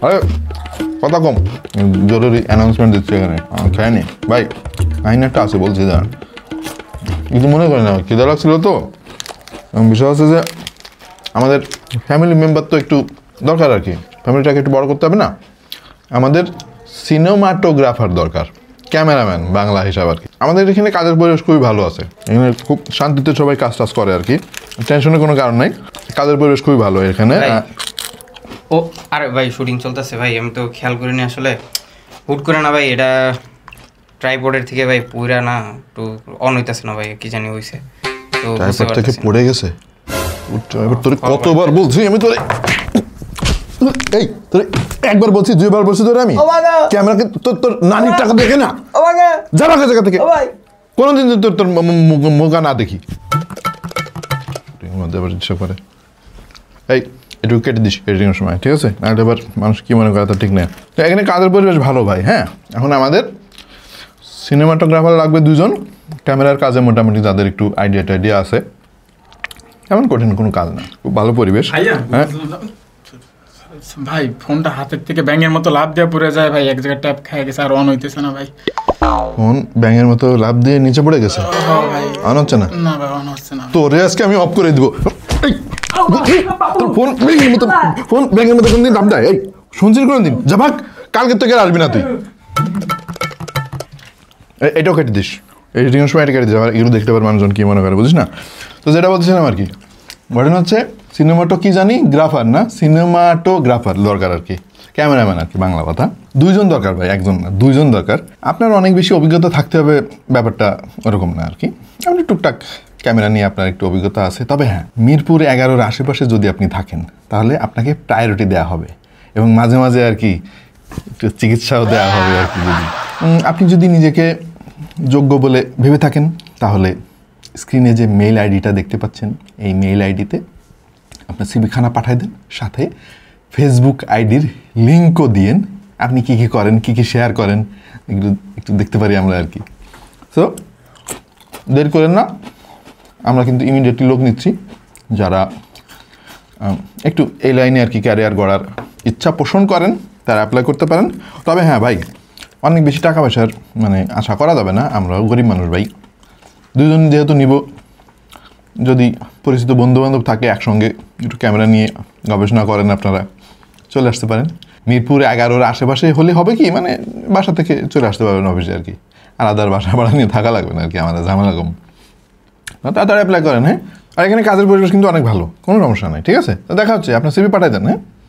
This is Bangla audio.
আরে কথা কম, জরুরি অ্যানাউন্সমেন্ট দিচ্ছে এখানে। খায়নি ভাই, আইন একটা আছে বলছি, দাঁড়ান কিছু মনে করেন না, খিদা লাগছিল তো। বিষয় হচ্ছে যে আমাদের ফ্যামিলি মেম্বার তো একটু দরকার আর কি, ফ্যামিলিটাকে একটু বড় করতে হবে না, আমাদের সিনেমাটোগ্রাফার দরকার, ক্যামেরাম্যান বাংলা হিসাব আর কি। আমাদের এখানে কাজের পরিবেশ খুবই ভালো আছে, এখানে খুব শান্তিতে সবাই কাজ টাজ করে আর কি, টেনশনের কোনো কারণ নাই, কাজের পরিবেশ খুবই ভালো এখানে। ও আরে ভাই শুটিং চলতেছে ভাই, আমি তো খেয়াল করিনি আসলে, হুট করে না ভাই এটা ট্রাইপডের থেকে ভাই পুরা না একটু অন হইতেছে না ভাই, কি জানি হইছে তো ট্রাইপড থেকে পড়ে গেছে। তোরে কতবার বলছি আমি, তোরে এই তোরে একবার বলছি, দুইবার বলছি তোরে আমি, ক্যামেরাকে তোর নানির টাকা দেখে না যাবা জায়গা থেকে, কোনোদিন তোর তোর মুখা না দেখি করে। এই একটু কেটে দিস এডিটিংয়ের সময়, ঠিক আছে? না এবার মানুষ কী মনে করে তা ঠিক নেই। তো এখানে কাজের পরিবেশ ভালো ভাই। হ্যাঁ, এখন আমাদের সিনেমাটোগ্রাফার লাগবে 2 জন, ক্যামেরার কাজে মোটামুটি যাদের একটু আইডিয়া আছে, এমন কঠিন কোনো কাজ না, খুব ভালো পরিবেশ। হ্যাঁ ভাই ফোনটা হাতের থেকে ব্যাঙের মতো লাভ দিয়ে পড়ে যায় ভাই, এক জায়গায় ট্যাপ খেয়ে গেছে আর অন হইতেছে না ভাই। ফোন ব্যাঙের মতো লাভ দিয়ে নিচে পড়ে গেছে, অন হচ্ছে না? না ভাই অন হচ্ছে না। তোরে আজকে আমি অফ করে দিব। তোর ফোন ব্যাঙের মতো, ফোন ব্যাঙের মতো কোনদিন লাভ দেয়? এই শুনছিস কোনদিন? যা ভাগ, কালকে থেকে আসবি না তুই। এটাও কেটে দিস, এডিটিংয়ের সময় এটা কেটে দিস, আবার এগুলো দেখতে পারে মানুষজন কী মনে করে, বুঝিস না? তো যেটা বলছিলাম আর কি, ঘটনা হচ্ছে সিনেমাটো কি জানি গ্রাফার না, সিনেমাটোগ্রাফার দরকার আর কি, ক্যামেরাম্যান আর কি, বাংলা কথা। 2 জন দরকার ভাই, একজন না 2 জন দরকার। আপনার অনেক বেশি অভিজ্ঞতা থাকতে হবে ব্যাপারটা ওরকম না আর কি, আপনি টুকটাক ক্যামেরা নিয়ে আপনার একটু অভিজ্ঞতা আছে। তবে হ্যাঁ, মিরপুর 11-র আশেপাশে যদি আপনি থাকেন তাহলে আপনাকে প্রায়োরিটি দেওয়া হবে, এবং মাঝে মাঝে আর কি একটু চিকিৎসাও দেওয়া হবে আর কি। যদি আপনি যদি নিজেকে যোগ্য বলে ভেবে থাকেন তাহলে স্ক্রিনে যে মেইল আইডিটা দেখতে পাচ্ছেন, এই মেইল আইডিতে আপনার সিভিখানা পাঠাই দেন, সাথে ফেসবুক আইডির লিঙ্কও দিয়েন। আপনি কী কী করেন, কী কী শেয়ার করেন, এগুলো একটু দেখতে পারি আমরা আর কি। সো দেরি করেন না, আমরা কিন্তু ইমিডিয়েটলি লোক নিচ্ছি যারা একটু এই লাইনে আর কি ক্যারিয়ার গড়ার ইচ্ছা পোষণ করেন, তারা অ্যাপ্লাই করতে পারেন। তবে হ্যাঁ ভাই, অনেক বেশি টাকা পয়সার মানে আশা করা যাবে না, আমরাও গরিব মানুষ ভাই। 2 জন যেহেতু নিব, যদি পরিচিত বন্ধুবান্ধব থাকে একসঙ্গে একটু ক্যামেরা নিয়ে গবেষণা করেন, আপনারা চলে আসতে পারেন। মিরপুর 11-র আশেপাশে হলে হবে কি, মানে বাসা থেকে চলে আসতে পারবেন অফিসে আর কি, আলাদা বাসা ভাড়া নিয়ে থাকা লাগবে না আর কি, আমাদের ঝামেলা কম। তাড়াতাড়ি অ্যাপ্লাই করেন। হ্যাঁ, আর এখানে কাজের পরিবেশ কিন্তু অনেক ভালো, কোনো সমস্যা নেই, ঠিক আছে? তো দেখা হচ্ছে, আপনার সিভি পাঠাই দেন। হ্যাঁ।